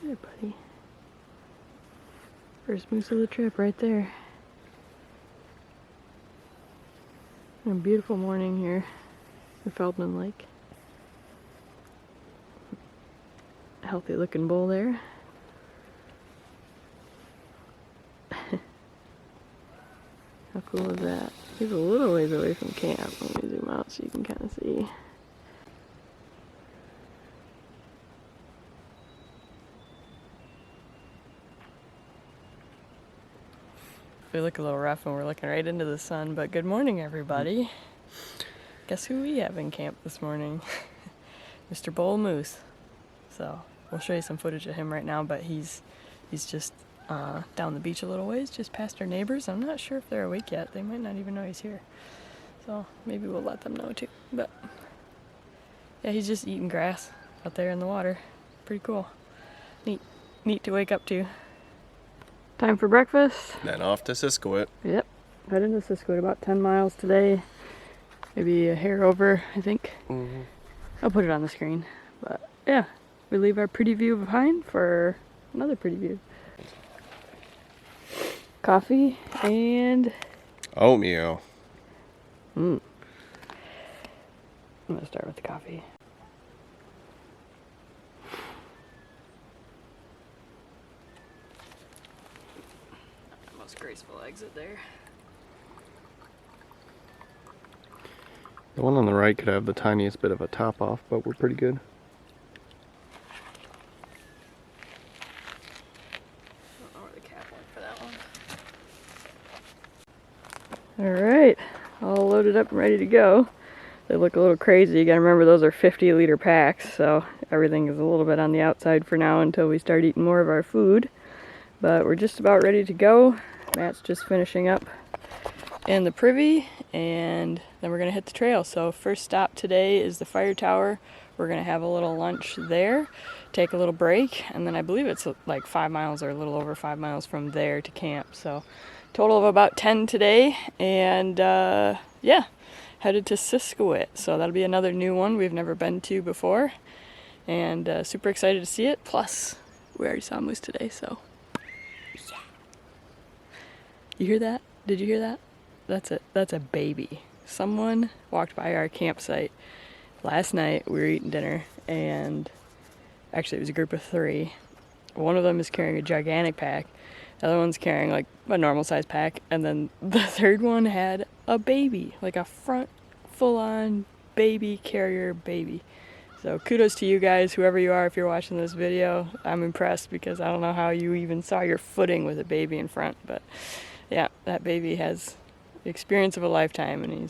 There, buddy. First moose of the trip right there. A beautiful morning here in Feldman Lake. Healthy looking bull there. How cool is that? He's a little ways away from camp. Let me zoom out so you can kind of see. We look a little rough when we're looking right into the sun, but good morning, everybody. Guess who we have in camp this morning? Mr. Bull Moose. So we'll show you some footage of him right now, but he's just down the beach a little ways, just past our neighbors. I'm not sure if they're awake yet. They might not even know he's here. So maybe we'll let them know too. But yeah, he's just eating grass out there in the water. Pretty cool. Neat to wake up to. Time for breakfast. Then off to Siskiwit. Yep, heading to Siskiwit, about 10 miles today. Maybe a hair over, I think. Mm-hmm. I'll put it on the screen. But yeah, we leave our pretty view behind for another pretty view. Coffee and oatmeal. I'm gonna start with the coffee. Most graceful exit there. The one on the right could have the tiniest bit of a top off, but we're pretty good. I don't know where the cap went for that one. Alright, all loaded up and ready to go. They look a little crazy. You gotta remember those are 50-liter packs, so everything is a little bit on the outside for now until we start eating more of our food. But we're just about ready to go. Matt's just finishing up in the privy, and then we're gonna hit the trail. So first stop today is the fire tower. We're gonna have a little lunch there, take a little break, and then I believe it's like 5 miles or a little over 5 miles from there to camp. So total of about 10 today, and yeah, headed to Siskiwit. So that'll be another new one we've never been to before, and super excited to see it. Plus, we already saw moose today, so yeah. You hear that? Did you hear that? That's a baby. Someone walked by our campsite last night. We were eating dinner, and actually it was a group of 3. One of them is carrying a gigantic pack. The other one's carrying like a normal size pack, and then the third one had a baby, like a front full-on baby carrier baby. So kudos to you guys, whoever you are, if you're watching this video. I'm impressed because I don't know how you even saw your footing with a baby in front, but yeah, that baby has the experience of a lifetime, and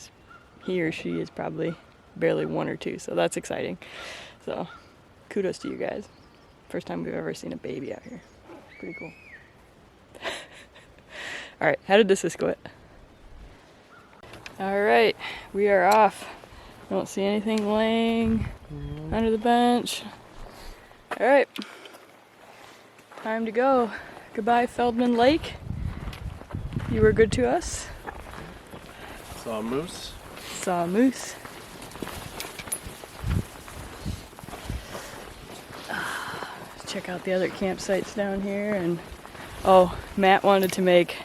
he or she is probably barely 1 or 2, so that's exciting. So kudos to you guys. First time we've ever seen a baby out here. Pretty cool. Alright, headed to Siskiwit. Alright, we are off. Don't see anything laying under the bench. Alright, time to go. Goodbye, Feldman Lake. You were good to us. Saw a moose. Saw a moose. Check out the other campsites down here. And oh, Matt wanted to make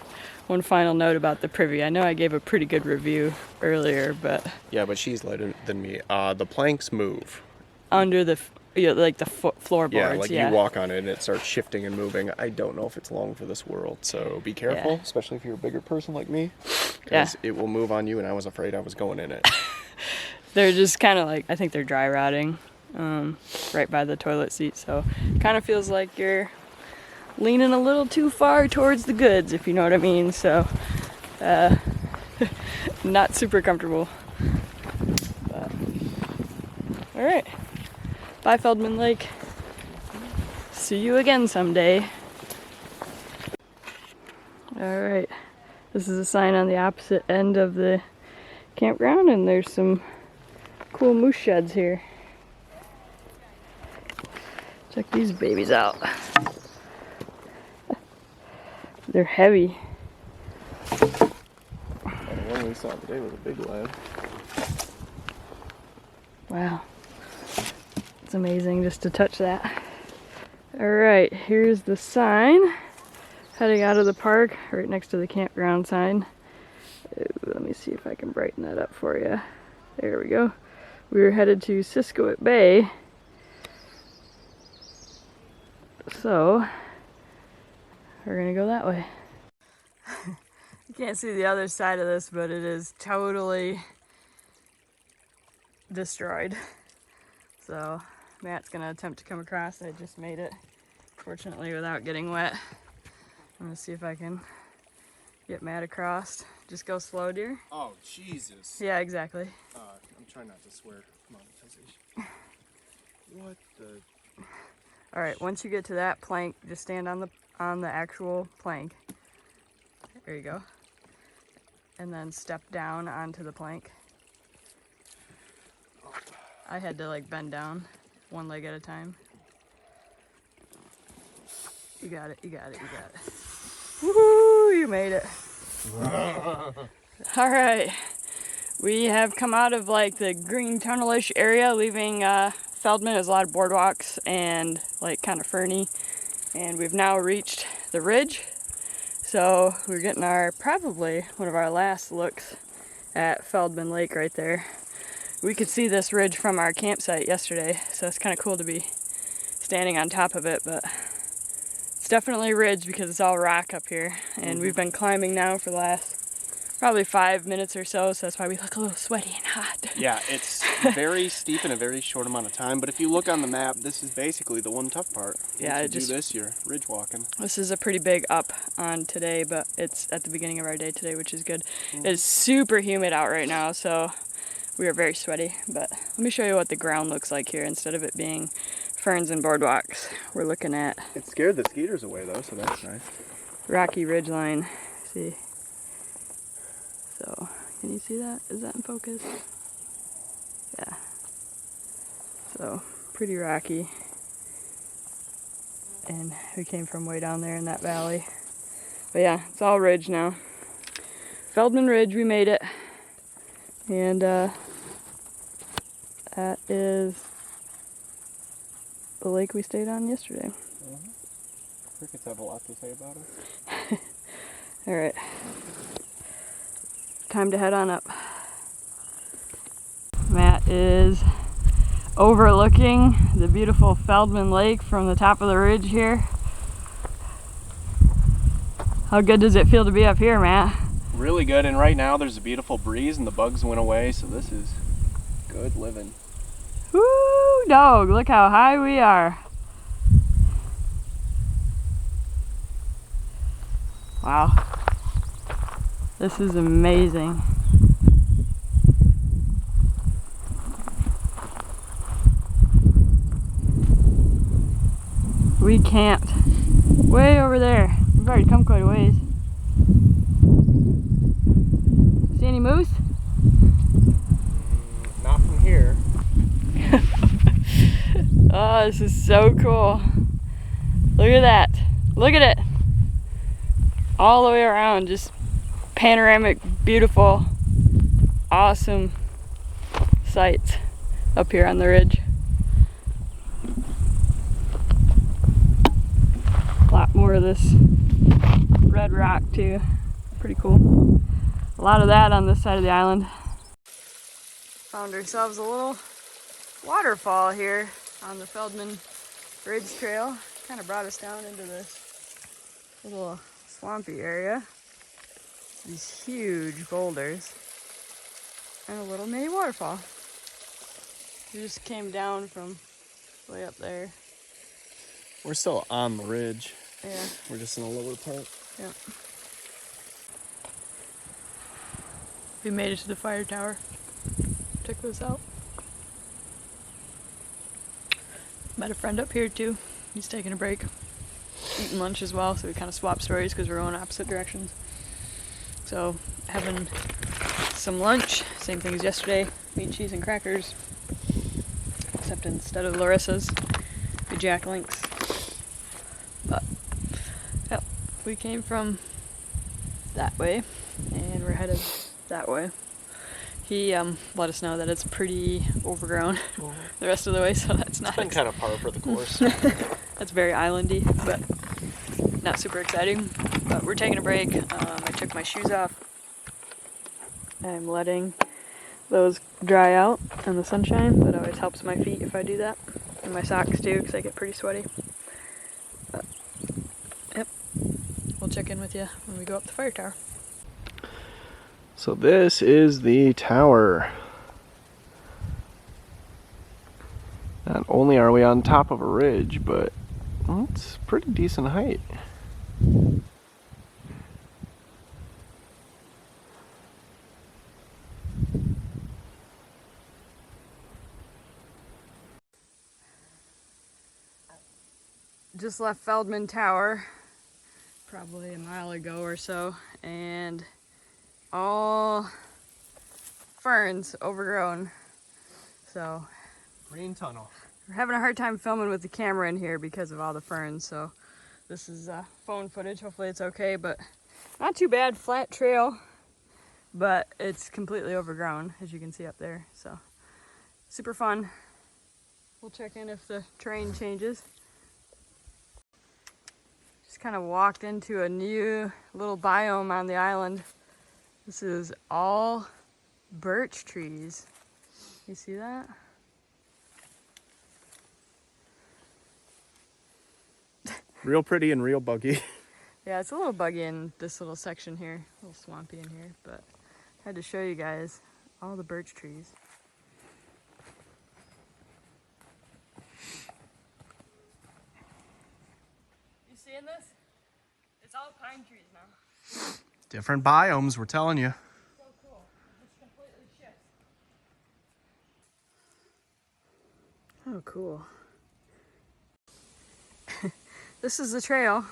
one final note about the privy. I know I gave a pretty good review earlier, but Yeah, but she's lighter than me. The planks move. Under the like the floorboards. Yeah, like you walk on it and it starts shifting and moving. I don't know if it's long for this world, so be careful, especially if you're a bigger person like me, because it will move on you, and I was afraid I was going in it. They're just kind of like, I think they're dry rotting right by the toilet seat, so kind of feels like you're leaning a little too far towards the goods, if you know what I mean. So not super comfortable. But all right, bye Feldman Lake. See you again someday. All right, this is a sign on the opposite end of the campground, and there's some cool moose sheds here. Check these babies out. They're heavy. The one we saw today was a big lad. Wow. It's amazing just to touch that. Alright, here's the sign. Heading out of the park, right next to the campground sign. Ooh, let me see if I can brighten that up for you. There we go. We were headed to Siskiwit Bay. So, we're gonna go that way. You can't see the other side of this, but it is totally destroyed. So, Matt's gonna attempt to come across. I just made it, fortunately, without getting wet. I'm gonna see if I can get Matt across. Just go slow, dear. Oh, Jesus. Yeah, exactly. I'm trying not to swear. Monetization. What the? All right, once you get to that plank, just stand on the actual plank. There you go. And then step down onto the plank. I had to like bend down one leg at a time. You got it, you got it, you got it. Woohoo, you made it. All right, we have come out of like the green tunnelish area, leaving Feldman. There's a lot of boardwalks and like kind of ferny. And we've now reached the ridge. So we're getting probably one of our last looks at Feldman Lake right there. We could see this ridge from our campsite yesterday, so it's kind of cool to be standing on top of it, but it's definitely a ridge because it's all rock up here. And we've been climbing now for the last probably 5 minutes or so, so that's why we look a little sweaty and hot. Yeah, it's very steep in a very short amount of time, but if you look on the map, this is basically the one tough part. Yeah, Once you do this, you're ridge walking. This is a pretty big up on today, but it's at the beginning of our day today, which is good. It's super humid out right now, so we are very sweaty, but let me show you what the ground looks like here. Instead of it being ferns and boardwalks, we're looking at... It scared the skeeters away though, so that's nice. Rocky ridgeline. See? So, can you see that? Is that in focus? Yeah. So, pretty rocky. And we came from way down there in that valley. But yeah, it's all ridge now. Feldman Ridge, we made it. And that is the lake we stayed on yesterday. Crickets have a lot to say about it. Alright. Time to head on up. Matt is overlooking the beautiful Feldman Lake from the top of the ridge here. How good does it feel to be up here, Matt? Really good, and right now there's a beautiful breeze and the bugs went away, so this is good living. Woo, dog, look how high we are. Wow. This is amazing. We camped way over there. We've already come quite a ways. See any moose? Not from here. Oh, this is so cool. Look at that. Look at it. All the way around, just panoramic, beautiful, awesome sights up here on the ridge. A lot more of this red rock too. Pretty cool. A lot of that on this side of the island. Found ourselves a little waterfall here on the Feldman Ridge Trail. Kind of brought us down into this little swampy area. These huge boulders and a little mini waterfall. We just came down from way up there. We're still on the ridge. Yeah. We're just in a lower part. Yeah. We made it to the fire tower. Check this out. Met a friend up here too. He's taking a break. Eating lunch as well, so we kind of swapped stories because we're going opposite directions. So, having some lunch, same thing as yesterday, meat, cheese, and crackers. Except instead of Larissa's, we Jack Links. But, yeah, we came from that way, and we're headed that way. He let us know that it's pretty overgrown the rest of the way, so that's nice. It's been kind of par for the course. That's very islandy, but not super exciting. But we're taking a break. I took my shoes off. I'm letting those dry out in the sunshine. That always helps my feet if I do that. And my socks too, because I get pretty sweaty. But, yep. We'll check in with you when we go up the fire tower. So this is the tower. Not only are we on top of a ridge, but well, it's pretty decent height. Just left Feldman Tower probably a mile ago or so, and all ferns overgrown. So Green tunnel. we're having a hard time filming with the camera in here because of all the ferns. So this is phone footage. Hopefully it's okay, but not too bad. Flat trail, but it's completely overgrown, as you can see up there. So super fun. We'll check in if the terrain changes. Just kind of walked into a new little biome on the island. This is all birch trees. You see that? Real pretty and real buggy. Yeah, it's a little buggy in this little section here. A little swampy in here, but I had to show you guys all the birch trees. You seeing this? It's all pine trees now. Different biomes, we're telling you. So cool. It just completely shifts. Oh, cool. This is the trail.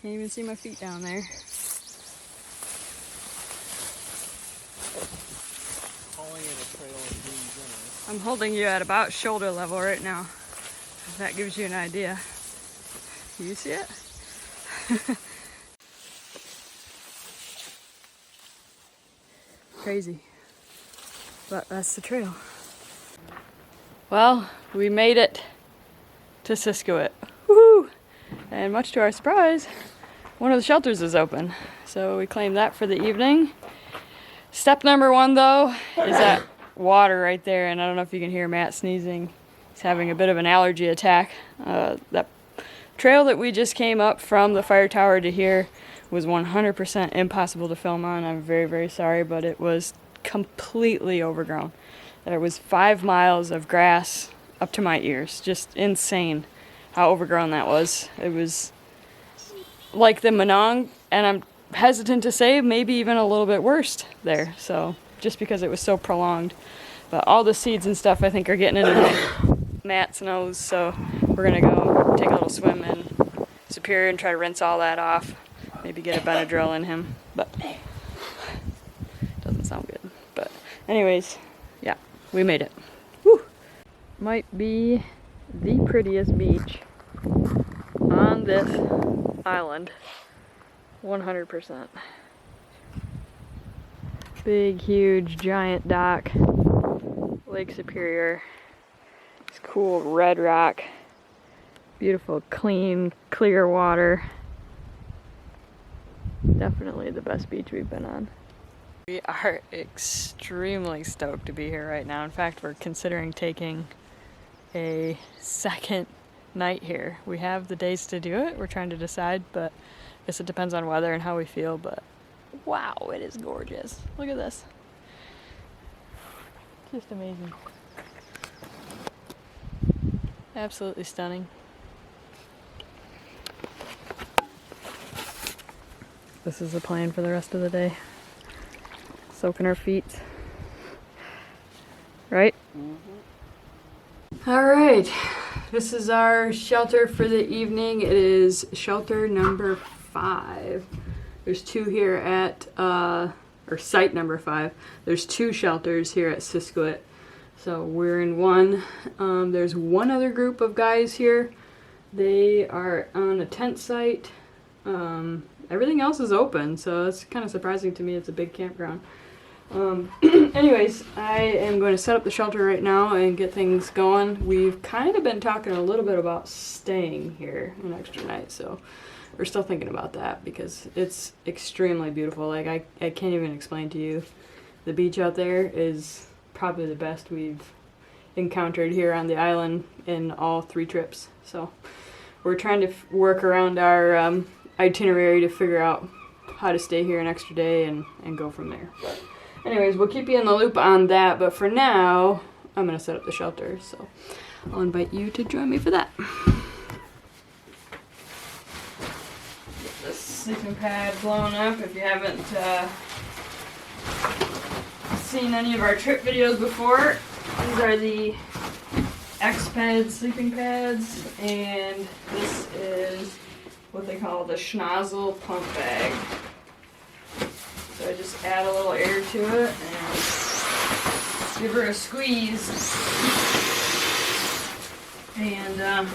Can't even see my feet down there. Calling it a trail and being generous. I'm holding you at about shoulder level right now. If that gives you an idea. Do you see it? Crazy. But that's the trail. Well, we made it to Siskiwit. Woohoo! And much to our surprise, one of the shelters is open. So we claimed that for the evening. Step number one though is that water right there, and I don't know if you can hear Matt sneezing. He's having a bit of an allergy attack. That trail that we just came up from the fire tower to here was 100% impossible to film on. I'm very, very sorry, but it was completely overgrown. There was 5 miles of grass up to my ears. Just insane how overgrown that was. It was like the minong, and I'm hesitant to say maybe even a little bit worse there. So just because it was so prolonged. But all the seeds and stuff I think are getting into Matt's nose, so we're gonna go take a little swim in Superior and try to rinse all that off. Maybe get a Benadryl in him, but doesn't sound good. But anyways, yeah, we made it. Woo! Might be the prettiest beach on this island. 100%. Big, huge, giant dock. Lake Superior. It's cool red rock. Beautiful, clean, clear water. Definitely the best beach we've been on. We are extremely stoked to be here right now. In fact, we're considering taking a second night here. We have the days to do it. We're trying to decide, but I guess it depends on weather and how we feel. But wow, it is gorgeous. Look at this. Just amazing. Absolutely stunning. This is the plan for the rest of the day. Soaking our feet. Right? Mm-hmm. All right. This is our shelter for the evening. It is shelter number 5. There's 2 here at, or site number 5. There's 2 shelters here at Siskiwit. So we're in one. There's one other group of guys here. They are on a tent site. Everything else is open, so it's kind of surprising to me. It's a big campground. Anyways, I am going to set up the shelter right now and get things going. We've kind of been talking a little bit about staying here an extra night, so we're still thinking about that because it's extremely beautiful. Like, I can't even explain to you. The beach out there is probably the best we've encountered here on the island in all 3 trips. So we're trying to work around our itinerary to figure out how to stay here an extra day and go from there. But anyways, we'll keep you in the loop on that, but for now, I'm going to set up the shelter, so I'll invite you to join me for that. Get this sleeping pad blown up. If you haven't seen any of our trip videos before, these are the X-Ped sleeping pads, and this is what they call the schnozzle pump bag. So I just add a little air to it and give her a squeeze. And that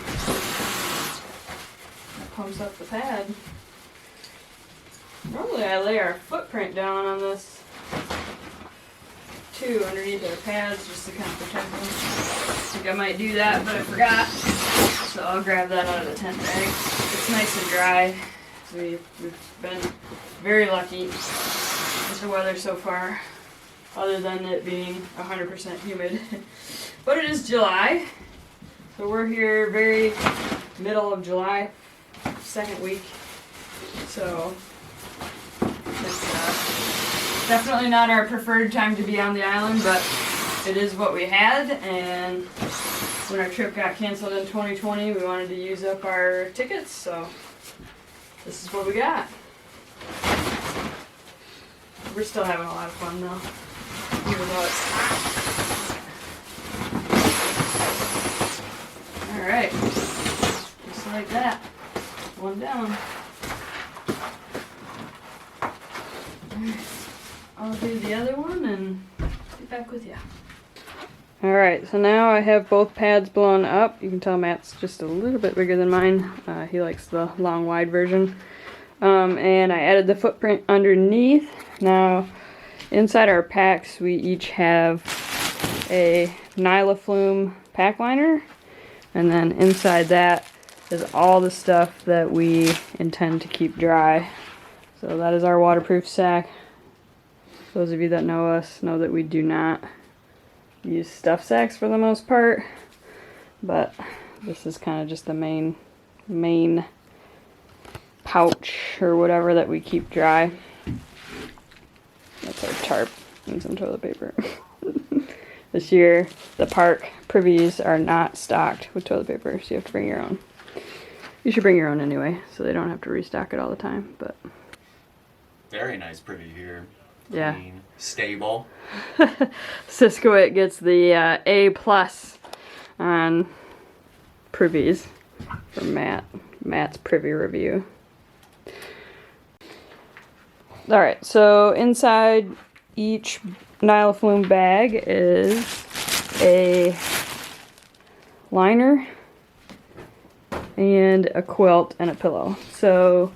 pumps up the pad. Normally I lay our footprint down on this too, underneath our pads, just to kind of protect them. I think I might do that, but I forgot. So I'll grab that out of the tent bag. It's nice and dry. So we've been very lucky with the weather so far, other than it being 100% humid. But it is July, so we're here very middle of July, 2nd week. So it's definitely not our preferred time to be on the island, but it is what we had, and when our trip got canceled in 2020, we wanted to use up our tickets, so this is what we got. We're still having a lot of fun though, even though it's hot. Alright, just like that. One down. I'll do the other one and be back with you. Alright, so now I have both pads blown up. You can tell Matt's just a little bit bigger than mine. He likes the long, wide version. And I added the footprint underneath. Now, inside our packs, we each have a Nylaflume pack liner. And then inside that is all the stuff that we intend to keep dry. So that is our waterproof sack. Those of you that know us know that we do not use stuff sacks for the most part, but this is kind of just the main pouch or whatever that we keep dry. That's our tarp and some toilet paper. This year the park privies are not stocked with toilet paper, so you have to bring your own. You should bring your own anyway, so they don't have to restock it all the time. But very nice privy here. Yeah. Clean, stable. Siskiwit gets the A+ on privies from Matt's privy review. Alright, so inside each Nylaflume bag is a liner and a quilt and a pillow. So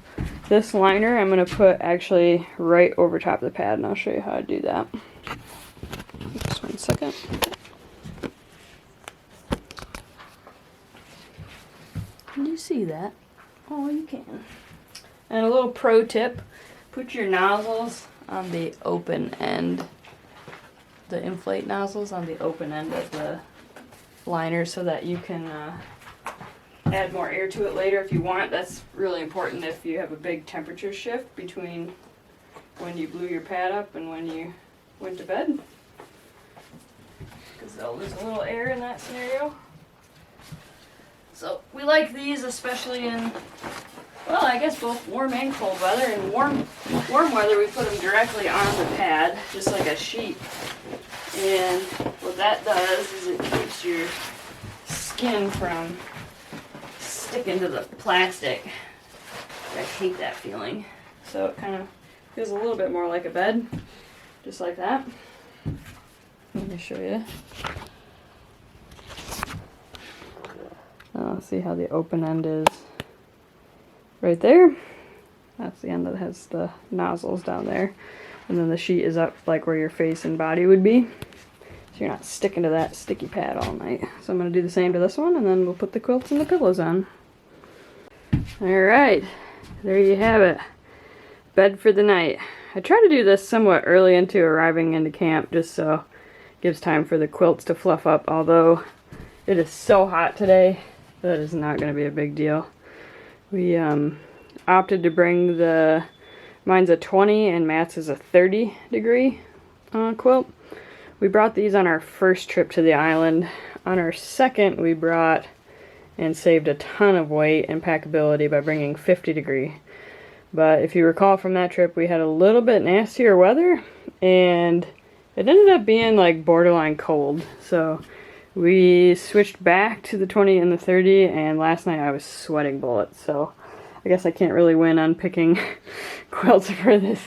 this liner I'm going to put actually right over top of the pad, and I'll show you how to do that. Just one second. Can you see that? Oh, you can. And a little pro tip, put your nozzles on the open end. The inflate nozzles on the open end of the liner so that you can add more air to it later if you want. That's really important if you have a big temperature shift between when you blew your pad up and when you went to bed, because they'll lose a little air in that scenario. So we like these especially in, well, I guess both warm and cold weather. In warm weather we put them directly on the pad, just like a sheet. And what that does is it keeps your skin from sticking to the plastic. I hate that feeling. So it kind of feels a little bit more like a bed, just like that. Let me show you. See how the open end is right there. That's the end that has the nozzles down there. And then the sheet is up like where your face and body would be. So you're not sticking to that sticky pad all night. So I'm going to do the same to this one, and then we'll put the quilts and the pillows on. Alright, there you have it. Bed for the night. I try to do this somewhat early into arriving into camp, just so it gives time for the quilts to fluff up, although it is so hot today that is not going to be a big deal. We opted to bring mine's a 20 and Matt's is a 30 degree quilt. We brought these on our first trip to the island. On our second, we brought and saved a ton of weight and packability by bringing 50 degree. But if you recall from that trip, we had a little bit nastier weather, and it ended up being like borderline cold. So we switched back to the 20 and the 30, and last night I was sweating bullets. So I guess I can't really win on picking quilts for this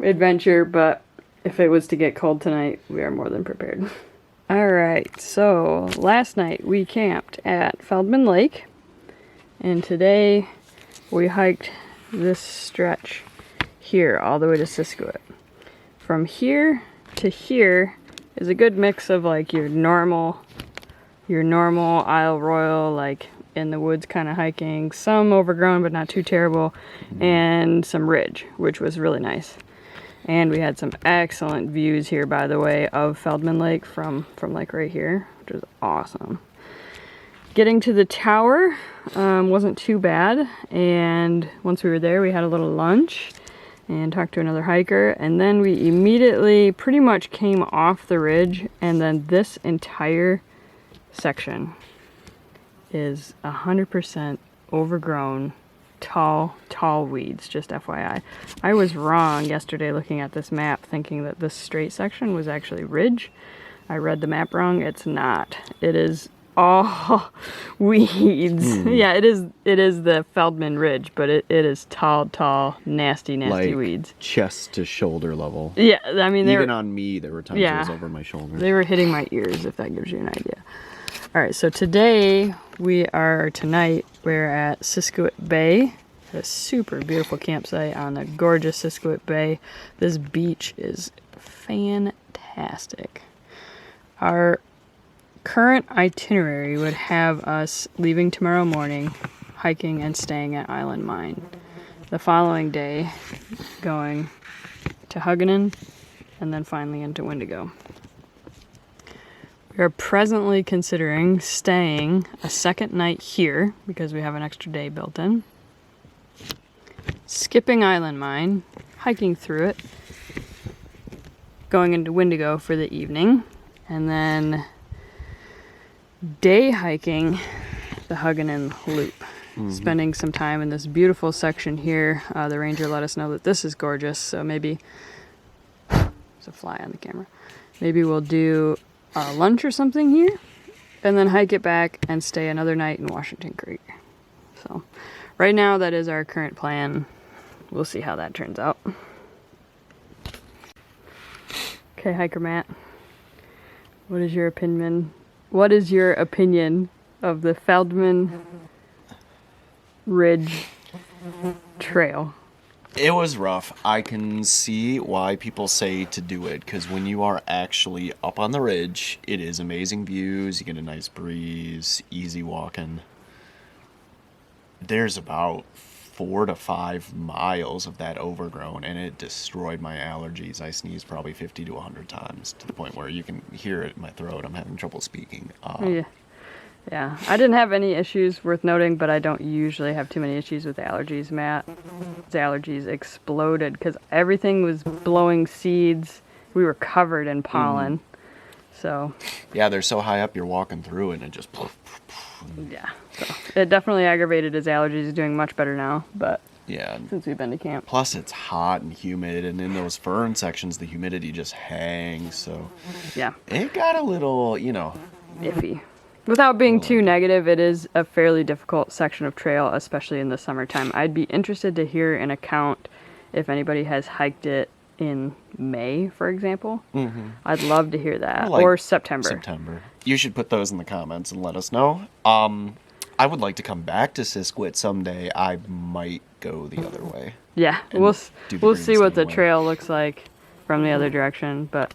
adventure, but if it was to get cold tonight, we are more than prepared. Alright, so last night we camped at Feldman Lake, and today we hiked this stretch here all the way to Siskiwit. From here to here is a good mix of like your normal isleroyale, like in the woods kind of hiking, some overgrown but not too terrible, and some ridge, which was really nice. And we had some excellent views here, by the way, of Feldman Lake from like right here, which was awesome. Getting to the tower wasn't too bad, and once we were there we had a little lunch and talked to another hiker, and then we immediately pretty much came off the ridge, and then this entire section is 100% overgrown tall weeds, just FYI. I was wrong yesterday looking at this map thinking that this straight section was actually ridge. I read the map wrong. It's not. It is all weeds. Yeah, it is the Feldman Ridge, but it is tall, nasty like weeds. Chest to shoulder level. Yeah, I mean, even on me, there were times it was over my shoulder. They were hitting my ears, if that gives you an idea. Alright, so tonight we're at Siskiwit Bay, a super beautiful campsite on the gorgeous Siskiwit Bay. This beach is fantastic. Our current itinerary would have us leaving tomorrow morning, hiking and staying at Island Mine. The following day, going to Hugginen, and then finally into Wendigo. We are presently considering staying a second night here because we have an extra day built in. Skipping Island Mine, hiking through it, going into Wendigo for the evening, and then day hiking the Hugginen Loop. Spending some time in this beautiful section here. The ranger let us know that this is gorgeous, so maybe there's a fly on the camera. Maybe we'll do lunch or something here, and then hike it back and stay another night in Washington Creek. So right now that is our current plan. We'll see how that turns out. Okay, hiker Matt, what is your opinion of the Feldman Ridge Trail? It was rough. I can see why people say to do it, because when you are actually up on the ridge, it is amazing views, you get a nice breeze, easy walking. There's about 4 to 5 miles of that overgrown, and it destroyed my allergies. I sneezed probably 50 to 100 times, to the point where you can hear it in my throat. I'm having trouble speaking. Yeah, I didn't have any issues worth noting, but I don't usually have too many issues with allergies. Matt's allergies exploded because everything was blowing seeds. We were covered in pollen. So yeah, they're so high up, you're walking through it, and it just yeah, so it definitely aggravated his allergies. He's doing much better now, but yeah, since we've been to camp. Plus it's hot and humid, and in those fern sections the humidity just hangs, so yeah, it got a little, iffy. Without being too negative, it is a fairly difficult section of trail, especially in the summertime. I'd be interested to hear an account if anybody has hiked it in May, for example. I'd love to hear that. Or September. You should put those in the comments and let us know. I would like to come back to Siskiwit someday. I might go the other way. Yeah, And we'll do the we'll green see what the same way. trail looks like from the other direction, but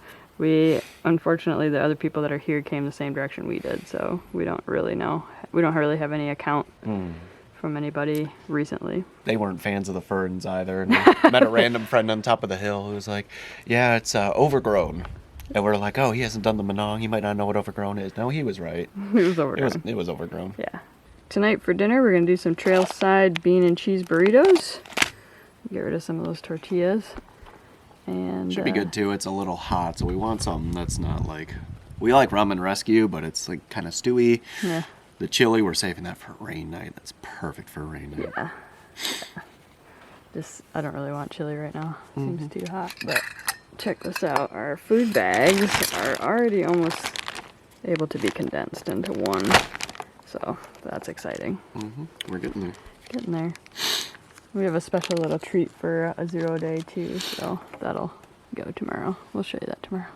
unfortunately the other people that are here came the same direction we did, so we don't really know. We don't really have any account from anybody recently. They weren't fans of the ferns either. And we met a random friend on top of the hill who was like, yeah, it's overgrown. And we're like, oh, he hasn't done the minong. He might not know what overgrown is. No, he was right. It was overgrown. It was overgrown. Yeah. Tonight for dinner, we're going to do some trailside bean and cheese burritos. Get rid of some of those tortillas. And Should be good too. It's a little hot, so we want something that's not like... We like ramen rescue, but it's like kind of stewy. Yeah. The chili, we're saving that for a rain night. That's perfect for a rain night. Yeah. I don't really want chili right now. Seems too hot. But check this out. Our food bags are already almost able to be condensed into one. So that's exciting. We're getting there. Getting there. We have a special little treat for a 0 day too, so that'll go tomorrow. We'll show you that tomorrow.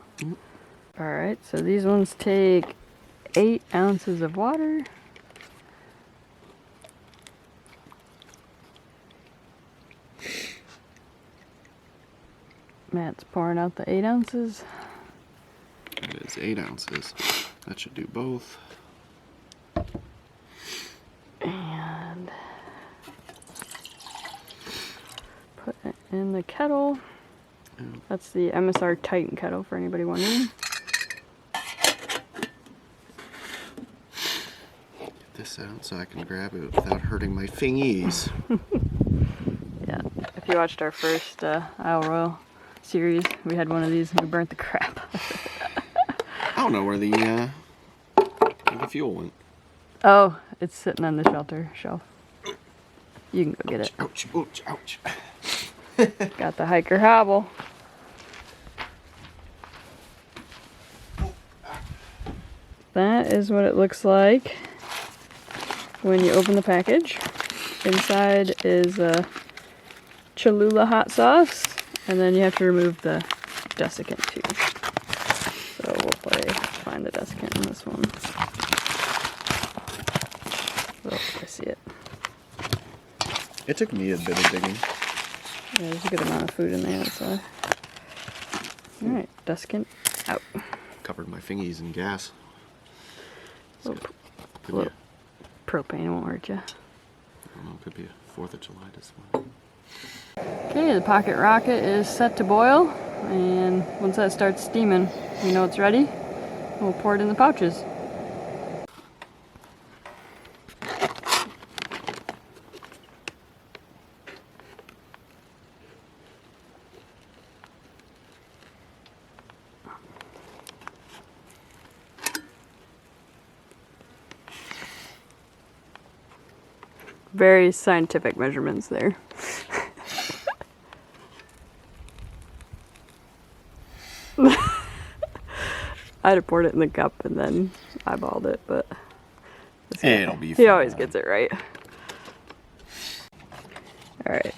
Alright, so these ones take 8 ounces of water. Matt's pouring out the 8 ounces. It is 8 ounces. That should do both. And put it in the kettle. That's the MSR Titan kettle for anybody wondering. Get this out so I can grab it without hurting my fingies. Yeah, if you watched our first Isleroyale series, we had one of these and we burnt the crap out of it. I don't know where the fuel went. Oh, it's sitting on the shelter shelf. You can go get it. Ouch, ouch, ouch. Got the hiker hobble. That is what it looks like when you open the package. Inside is Cholula hot sauce, and then you have to remove the desiccant too. So we'll find the desiccant in this one. Oh, I see it. It took me a bit of digging. Yeah, there's a good amount of food in there, that's why. Alright, desiccant out. Covered my fingies in gas. Well, propane won't hurt you. I don't know, it could be a 4th of July this one. Okay, the pocket rocket is set to boil, and once that starts steaming, we know it's ready. We'll pour it in the pouches. Very scientific measurements there. I'd have poured it in the cup and then eyeballed it, but It'll be he fine. always gets it right. Alright.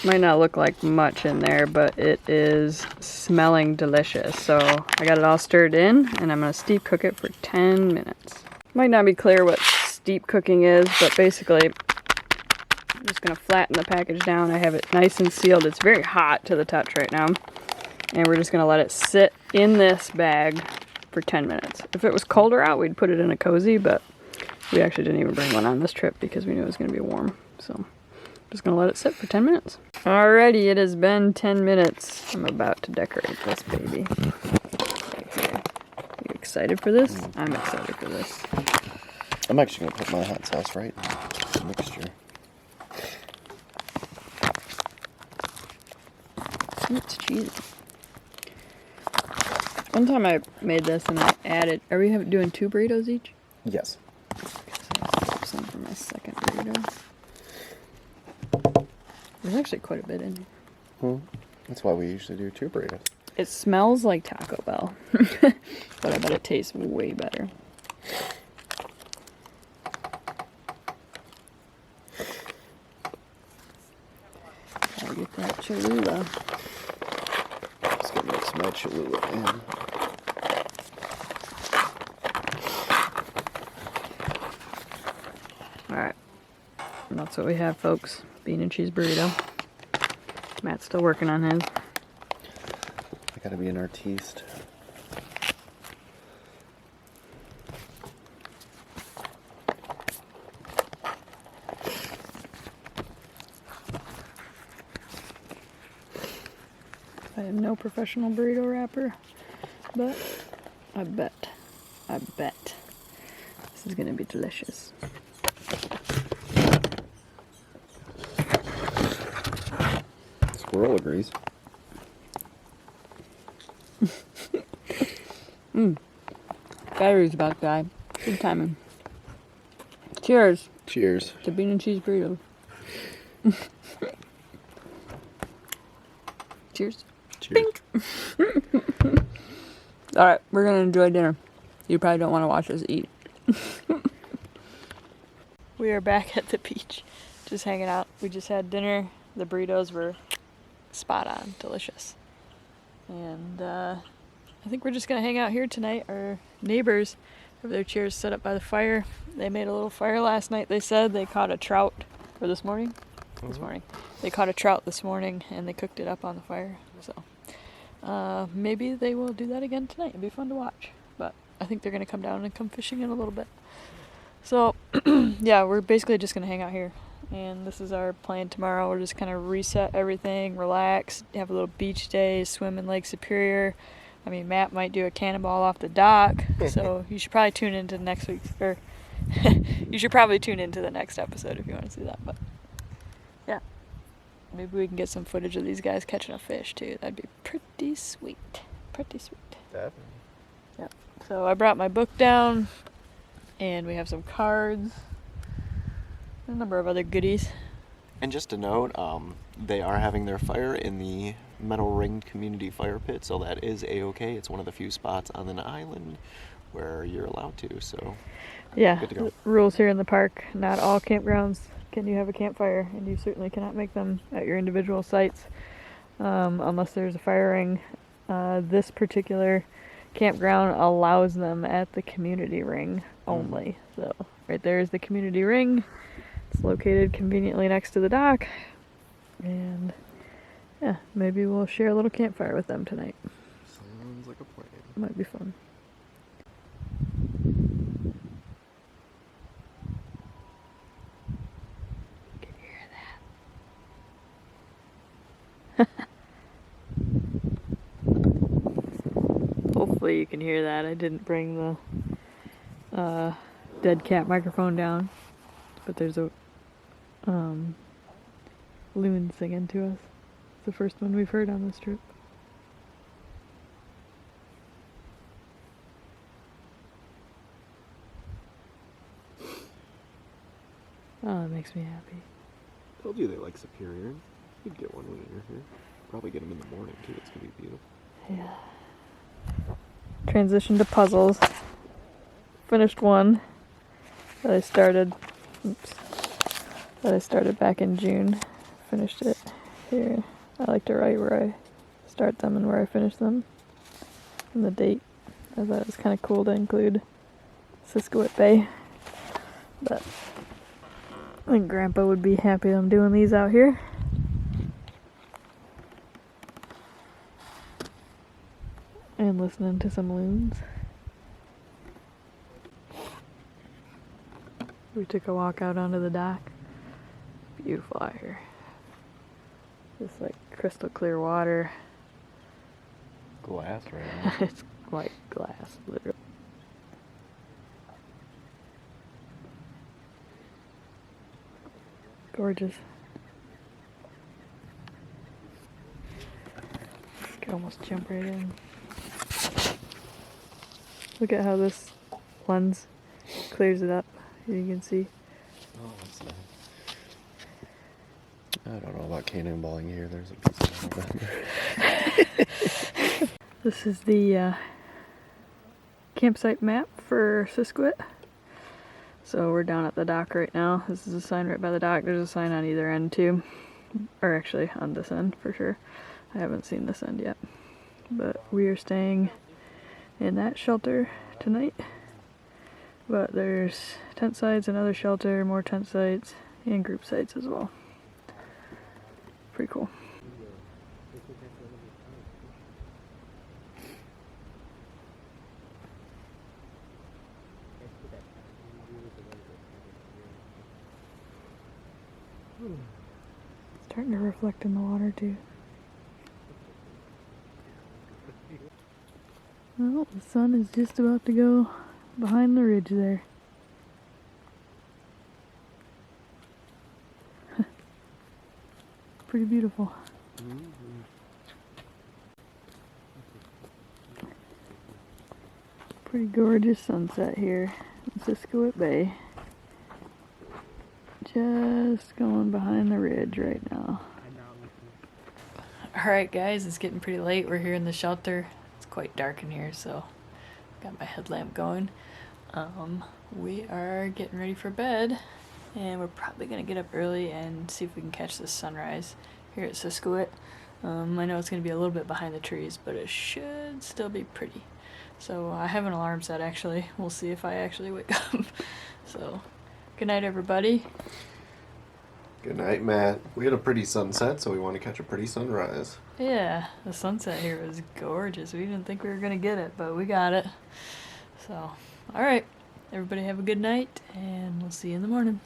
Might not look like much in there, but it is smelling delicious. So I got it all stirred in, and I'm going to steep cook it for 10 minutes. Might not be clear what steep cooking is, but basically I'm just going to flatten the package down. I have it nice and sealed. It's very hot to the touch right now. And we're just going to let it sit in this bag for 10 minutes. If it was colder out, we'd put it in a cozy, but we actually didn't even bring one on this trip because we knew it was going to be warm. So just going to let it sit for 10 minutes. Alrighty, it has been 10 minutes. I'm about to decorate this baby. Right here. You excited for this? I'm excited for this. I'm actually going to put my hot sauce right in the mixture. It's cheesy. One time I made this and I added... Are we doing 2 burritos each? Yes. So I'll save some for my second burrito. There's actually quite a bit in here. That's why we usually do 2 burritos. It smells like Taco Bell, but I bet it tastes way better. Gotta get that Cholula. Just gonna mix my Cholula in. That's what we have, folks. Bean and cheese burrito. Matt's still working on his. I gotta be an artiste. I am no professional burrito wrapper, but I bet this is gonna be delicious. Squirrel agrees. Battery's about to die. Good timing. Cheers Cheers. to bean and cheese burritos. Cheers. Cheers. Alright, we're gonna enjoy dinner. You probably don't want to watch us eat. We are back at the beach, just hanging out. We just had dinner. The burritos were spot on, delicious. And I think we're just gonna hang out here tonight. Our neighbors have their chairs set up by the fire. They made a little fire last night. They said they caught a trout, or this morning? This morning. They caught a trout this morning and they cooked it up on the fire. So maybe they will do that again tonight. It'd be fun to watch. But I think they're gonna come down and come fishing in a little bit. So yeah, we're basically just gonna hang out here. And this is our plan tomorrow. We're just kind of reset everything, relax, have a little beach day, swim in Lake Superior. I mean, Matt might do a cannonball off the dock, so you should probably tune into next week's, or you should probably tune into the next episode if you want to see that. But yeah, maybe we can get some footage of these guys catching a fish too. That'd be pretty sweet. Pretty sweet. Definitely. Yeah. So I brought my book down, and we have some cards. A number of other goodies. And just a note, they are having their fire in the metal ringed community fire pit, so that is a-okay. It's one of the few spots on an island where you're allowed to, so Yeah, good to go. rules here in the park. Not all campgrounds can you have a campfire, and you certainly cannot make them at your individual sites unless there's a fire ring. This particular campground allows them at the community ring only. So right there is the community ring. It's located conveniently next to the dock, and yeah, maybe we'll share a little campfire with them tonight. Sounds like a plan. Might be fun. Can you hear that? Hopefully you can hear that. I didn't bring the dead cat microphone down, but there's a loon singing to us. It's the first one we've heard on this trip. Oh, that makes me happy. Told you they like Superior. You'd get one when you're here. Probably get them in the morning too. It's gonna be beautiful. Yeah. Transition to puzzles. Finished one that I started. Oops. That I started back in June. Finished it here. I like to write where I start them and where I finish them. And the date. I thought it was kind of cool to include Siskiwit Bay. But I think Grandpa would be happy I'm doing these out here. And listening to some loons. We took a walk out onto the dock. Beautiful out here. Just like crystal clear water. Glass right now. It's like glass, literally. Gorgeous. Could almost jump right in. Look at how this lens clears it up. You can see. Oh, that's nice. I don't know about cannonballing here. There's a piece of November. This is the campsite map for Siskiwit. So we're down at the dock right now. This is a sign right by the dock. There's a sign on either end too. Or actually on this end for sure. I haven't seen this end yet. But we are staying in that shelter tonight. But there's tent sites, another shelter, more tent sites, and group sites as well. Pretty cool. Starting to reflect in the water too. Well, the sun is just about to go behind the ridge there. Pretty beautiful. Pretty gorgeous sunset here in Siskiwit Bay. Just going behind the ridge right now. Alright guys, it's getting pretty late. We're here in the shelter. It's quite dark in here, so got my headlamp going. We are getting ready for bed, and we're probably gonna get up early and see if we can catch the sunrise here at Siskiwit. I know it's gonna be a little bit behind the trees, but it should still be pretty. So I have an alarm set actually. We'll see if I actually wake up. So good night everybody. Good night, Matt. We had a pretty sunset, so we want to catch a pretty sunrise. Yeah, the sunset here was gorgeous. We didn't think we were gonna get it, but we got it. So, alright. Everybody have a good night, and we'll see you in the morning.